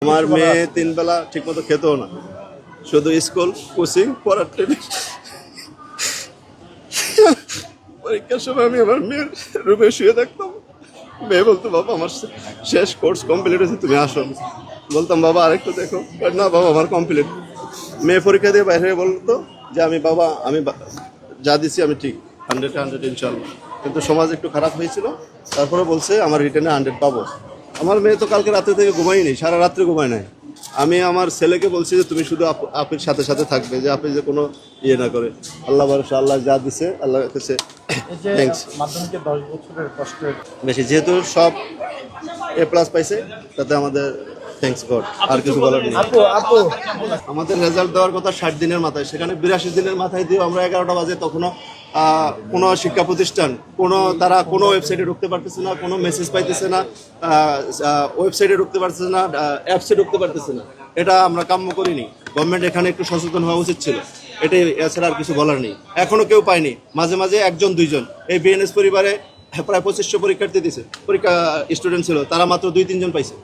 আমার মেয়ে 3 বেলা ঠিকমতো খেতেও না, শুধু স্কুল, কোচিং, পড়ার ট্রেনিং। পরীক্ষার সময় আমি আমার মেয়ের রুমে শুয়ে থাকতাম। মেয়ে বলতো, বাবা আমার শেষ কোর্স কমপ্লিট হয়েছে, তুমি আসো। বলতাম, বাবা আরেকটু দেখো। না বাবা, আমার কমপ্লিট। মেয়ে পরীক্ষা দিয়ে বাইরে বলতো যে আমি যা দিছি আমি ঠিক 100 ইনশাল্লাহ। কিন্তু সমাজ একটু খারাপ হয়েছিল, তারপরে বলছে আমার রিটেনে 100 পাবো। আমার মেয়ে তো কালকে রাত্রে থেকে ঘুমাইনি, সারা রাত্রে ঘুমায় নাই। আমি আমার ছেলেকে বলছি যে তুমি শুধু আপির সাথে সাথে থাকবে, যে আপনি যে কোনো ইয়ে না করে। আল্লাহ ভরসা, আল্লাহ যা দিছে আল্লাহ কাছে থ্যাংকস। মাধ্যমিকে 10 বছরের কষ্টের বেশি যেহেতু সব A+ পাইছে, তাতে আমাদের থ্যাংকস গড, আর কিছু বলার নেই। আমাদের রেজাল্ট দেওয়ার কথা 60 দিনের মাথায়, সেখানে 82 দিনের মাথায় দিয়ে আমরা 11টা বাজে তখনও কোনো শিক্ষা প্রতিষ্ঠান তারা কোনো ওয়েবসাইটে ঢুকতে পারতেছে না, কোনো মেসেজ পাইতেছে না, ওয়েবসাইটে ঢুকতে পারতেছে না, অ্যাপসে ঢুকতে পারতেছে না। এটা আমরা কাম্য করিনি। গভর্নমেন্ট এখানে একটু সচেতন হওয়া উচিত ছিল। এটাই, এছাড়া আর কিছু বলার নেই। এখনো কেউ পায়নি, মাঝে মাঝে 1 2 জন। এই বিএনএস পরিবারে প্রায় 2500 পরীক্ষার্থী দিছে, স্টুডেন্ট ছিল, তারা মাত্র 2 3 জন পাইছে।